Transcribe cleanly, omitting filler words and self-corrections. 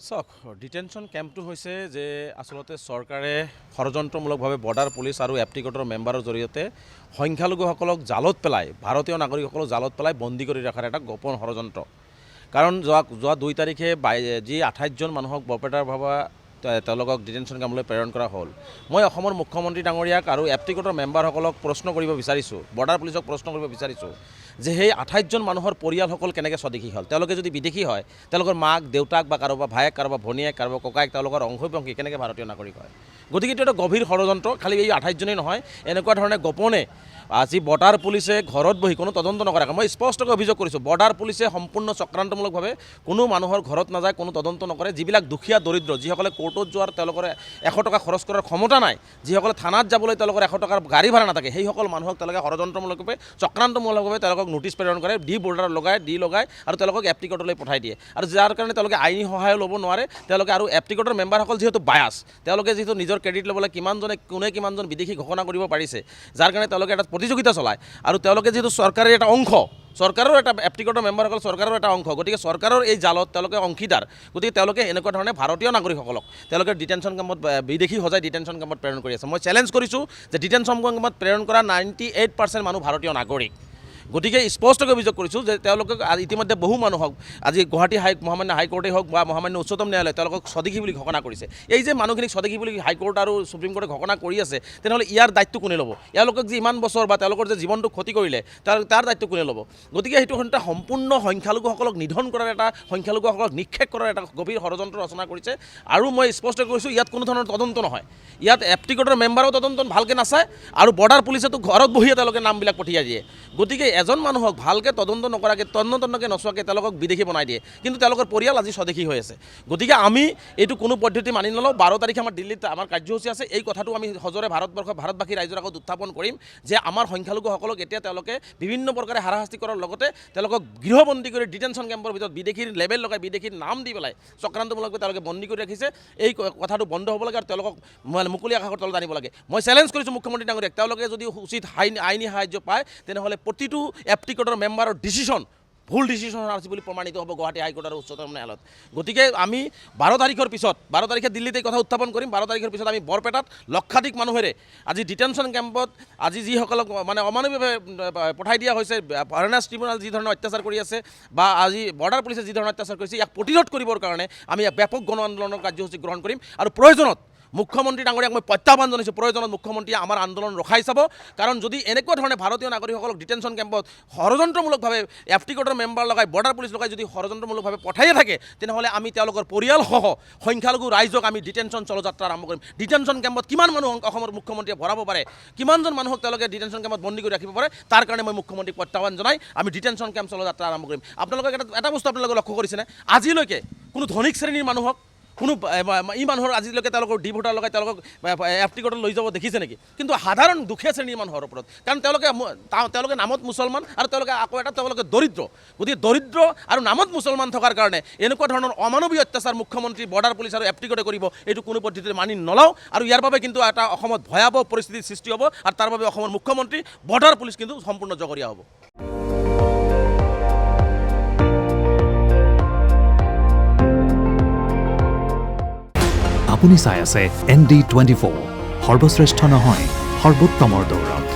চাওক ডিটেনশ্যন কেম্পটো হৈছে যে আচলতে চৰকাৰে ষড়যন্ত্ৰমূলকভাৱে বৰ্ডাৰ পুলিচ আৰু এপ্টিকটৰ মেম্বাৰৰ জৰিয়তে সংখ্যালঘুসকলক জালত পেলাই ভাৰতীয় নাগৰিকসকলক জালত পেলাই বন্দী কৰি ৰখাৰ এটা গোপন ষড়যন্ত্ৰ। কাৰণ যোৱা 2 তাৰিখে যি 28জন মানুহক বৰপেটাৰ ভাবা তেওঁলোকক ডিটেনশ্যন কেম্পলৈ প্ৰেৰণ কৰা হ'ল। মই অসমৰ মুখ্যমন্ত্ৰী ডাঙৰীয়াক আৰু এপ্টিকটৰ মেম্বাৰসকলক প্ৰশ্ন কৰিব বিচাৰিছোঁ, বৰ্ডাৰ পুলিচক প্ৰশ্ন কৰিব বিচাৰিছোঁ যে সেই 28জন মানুহৰ পৰিয়ালসকল কেনেকৈ স্বদেশী হ'ল। তেওঁলোকে যদি বিদেশী হয়, তেওঁলোকৰ মাক দেউতাক বা কাৰোবাৰ ভায়েক, কাৰোবাৰ ভনীয়েক, কাৰোবাৰ ককায়েক, তেওঁলোকৰ অংশীভংগী কেনেকৈ ভাৰতীয় নাগৰিক হয়। গতিকে এইটো এটা গভীৰ ষড়যন্ত্ৰ। খালি এই 28জনেই নহয়, এনেকুৱা ধৰণে গোপনে আজি বৰ্ডাৰ পুলিচে ঘৰত বহি কোনো তদন্ত নকৰাকৈ মই স্পষ্টকৈ অভিযোগ কৰিছোঁ, বৰ্ডাৰ পুলিচে সম্পূৰ্ণ চক্ৰান্তমূলকভাৱে কোনো মানুহৰ ঘৰত নাযায়, কোনো তদন্ত নকৰে। যিবিলাক দুখীয়া দৰিদ্ৰ, যিসকলে কোৰ্টত যোৱাৰ তেওঁলোকৰ 100 টকা খৰচ কৰাৰ ক্ষমতা নাই, যিসকলে থানাত যাবলৈ তেওঁলোকৰ 100 টকাৰ গাড়ী ভাড়া নাথাকে, সেইসকল মানুহক তেওঁলোকে ষড়যন্ত্ৰমূলকভাৱে চক্ৰান্তমূলকভাৱে তেওঁলোকক নোটিছ প্ৰেৰণ কৰে, বৰ্ডাৰ লগাই আৰু তেওঁলোকক এপ্টিকটলৈ পঠাই দিয়ে। আৰু যাৰ কাৰণে তেওঁলোকে আইনী সহায় ল'ব নোৱাৰে। তেওঁলোকে আৰু এপ্টিকটৰ মেম্বাৰসকল যিহেতু বায়াছ, তেওঁলোকে যিহেতু নিজৰ ক্ৰেডিট ল'বলৈ কোনে কিমানজন বিদেশী ঘোষণা কৰিব পাৰিছে, যাৰ কাৰণে তেওঁলোকে এটা প্ৰতিযোগিতা চলায়। আৰু তেওঁলোকে যিহেতু চৰকাৰৰ এটা অংশ, চৰকাৰৰ এটা এপ্টিকটৰ মেম্বাৰসকল চৰকাৰৰ এটা অংশ, গতিকে চৰকাৰৰ এই জালত তেওঁলোকে অংশীদাৰ। গতিকে তেওঁলোকে এনেকুৱা ধৰণে ভাৰতীয় নাগৰিকসকলক তেওঁলোকে ডিটেনশ্যন কেম্পত বিদেশী সজাই ডিটেনশ্যন কেম্পত প্ৰেৰণ কৰি আছে। মই চেলেঞ্জ কৰিছোঁ যে ডিটেনশ্যন কেম্পত প্ৰেৰণ কৰা 98% মানুহ ভাৰতীয় নাগৰিক। গতিকে স্পষ্টকৈ অভিযোগ কৰিছোঁ যে তেওঁলোকে ইতিমধ্যে বহু মানুহক আজি গুৱাহাটী মহামান্য হাইকোৰ্টেই হওক বা মহামান্য উচ্চতম ন্যায়ালয়ে তেওঁলোকক স্বদেশী বুলি ঘোষণা কৰিছে। এই যে মানুহখিনিক স্বদেশী বুলি হাইকোৰ্ট আৰু সুপ্ৰিম কোৰ্টে ঘোষণা কৰি আছে, তেনেহ'লে ইয়াৰ দায়িত্ব কোনে ল'ব? এওঁলোকক যি ইমান বছৰ বা তেওঁলোকৰ যে জীৱনটো ক্ষতি কৰিলে তাৰ দায়িত্ব কোনে ল'ব? গতিকে সেইটো এটা সম্পূৰ্ণ সংখ্যালঘুসকলক নিধন কৰাৰ, এটা সংখ্যালঘুসকলক নিক্ষেপ কৰাৰ এটা গভীৰ ষড়যন্ত্ৰ ৰচনা কৰিছে। আৰু মই স্পষ্ট কৰিছোঁ, ইয়াত কোনো ধৰণৰ তদন্ত নহয়। ইয়াত এপ্টিকটৰ মেম্বাৰেও তদন্ত ভালকৈ নাচায় আৰু বৰ্ডাৰ পুলিচেতো ঘৰত বহিয়ে তেওঁলোকে নামবিলাক পঠিয়াই দিয়ে। গতিকে এজন মানুহক ভালকৈ তদন্ত নকৰাকৈ তন্নতন্নকৈ নচোৱাকৈ তেওঁলোকক বিদেশী বনাই দিয়ে, কিন্তু তেওঁলোকৰ পৰিয়াল আজি স্বদেশী হৈ আছে। গতিকে আমি এইটো কোনো পদ্ধতি মানি নলওঁ। 12 তাৰিখে আমাৰ দিল্লীত আমাৰ কাৰ্যসূচী আছে। এই কথাটো আমি সজোৰে ভাৰতবাসী ৰাইজৰ আগত উত্থাপন কৰিম যে আমাৰ সংখ্যালঘুসকলক এতিয়া তেওঁলোকে বিভিন্ন প্ৰকাৰে হাৰাশাস্তি কৰাৰ লগতে তেওঁলোকক গৃহবন্দী কৰি ডিটেনশ্যন কেম্পৰ ভিতৰত বিদেশীৰ লেবেল লগাই বিদেশীৰ নাম দি পেলাই চক্ৰান্তমূলকভাৱে তেওঁলোকে বন্দী কৰি ৰাখিছে। এই কথাটো বন্ধ হ'ব লাগে আৰু তেওঁলোকক মুকলি আকাশৰ তলত আনিব লাগে। মই চেলেঞ্জ কৰিছোঁ মুখ্যমন্ত্ৰী ডাঙৰীয়াক, তেওঁলোকে যদি উচিত আইনী সাহায্য পায়, তেনেহ'লে প্ৰতিটো এপ্টিকটৰ মেম্বাৰৰ ডিচিশ্যন ভুল ডিচিশ্যন আছে বুলি প্ৰমাণিত হ'ব গুৱাহাটী হাইকোৰ্ট আৰু উচ্চতম ন্যায়ালয়ত। গতিকে আমি 12 তাৰিখে দিল্লীত এই কথা উত্থাপন কৰিম। 12 তাৰিখৰ পিছত আমি বৰপেটাত লক্ষাধিক মানুহেৰে আজি ডিটেনশ্যন কেম্পত আজি যিসকলক অমানৱীয়ভাৱে পঠাই দিয়া হৈছে, ফৰেনাৰ্ছ ট্ৰিবিউনেল যি ধৰণৰ অত্যাচাৰ কৰি আছে বা আজি বৰ্ডাৰ পুলিচে যি ধৰণৰ অত্যাচাৰ কৰিছে, ইয়াক প্ৰতিৰোধ কৰিবৰ কাৰণে আমি ব্যাপক গণ আন্দোলনৰ কাৰ্যসূচী গ্ৰহণ কৰিম। আৰু প্ৰয়োজনত মুখ্যমন্ত্ৰী ডাঙৰীয়াক মই প্ৰত্যাহ্বান জনাইছোঁ, প্ৰয়োজনত মুখ্যমন্ত্ৰীয়ে আমাৰ আন্দোলন ৰখাই চাব। কাৰণ যদি এনেকুৱা ধৰণে ভাৰতীয় নাগৰিকসকলক ডিটেনশ্যন কেম্পত ষড়যন্ত্ৰমূলকভাৱে এপ্টিকটৰ মেম্বাৰ লগাই বৰ্ডাৰ পুলিচ লগাই যদি ষড়যন্ত্ৰমূলকভাৱে পঠাইয়ে থাকে, তেনেহ'লে আমি তেওঁলোকৰ পৰিয়ালসহ সংখ্যালঘু ৰাইজক আমি ডিটেনশ্যন চলযাত্ৰা আৰম্ভ কৰিম। ডিটেনশ্যন কেম্পত কিমান মানুহ অসমৰ মুখ্যমন্ত্ৰীয়ে ভৰাব পাৰে, কিমানজন মানুহক তেওঁলোকে ডিটেনশ্যন কেম্পত বন্দী কৰি ৰাখিব পাৰে, তাৰ কাৰণে মই মুখ্যমন্ত্ৰীক প্ৰত্যাহ্বান জনাই আমি ডিটেনশ্যন কেম্প চলযাত্ৰা আৰম্ভ কৰিম। আপোনালোকে এটা বস্তু আপোনালোকে লক্ষ্য কৰিছেনে, আজিলৈকে কোনো ধনিক শ্ৰেণীৰ মানুহক কোনো মানুহৰ আজিলৈকে তেওঁলোকৰ ভোটাৰ লগাই তেওঁলোকক এপ্টিকটত লৈ যাব দেখিছে নেকি? কিন্তু সাধাৰণ দুখীয়া শ্ৰেণীৰ মানুহৰ ওপৰত, কাৰণ তেওঁলোকে নামত মুছলমান আৰু তেওঁলোকে দৰিদ্ৰ। গতিকে দৰিদ্ৰ আৰু নামত মুছলমান থকাৰ কাৰণে এনেকুৱা ধৰণৰ অমানৱীয় অত্যাচাৰ মুখ্যমন্ত্ৰী বৰ্ডাৰ পুলিচ আৰু এপ্টিকটে কৰিব, এইটো কোনো পদ্ধতিৰে মানি নলওঁ। আৰু ইয়াৰ বাবে কিন্তু এটা অসমত ভয়াৱহ পৰিস্থিতিৰ সৃষ্টি হ'ব আৰু তাৰ বাবে অসমৰ মুখ্যমন্ত্ৰী বৰ্ডাৰ পুলিচ কিন্তু সম্পূৰ্ণ জগৰীয়া হ'ব। আপুনি চাই আছে ND24, সৰ্বশ্ৰেষ্ঠ নহয় সৰ্বোত্তমৰ দৌৰ।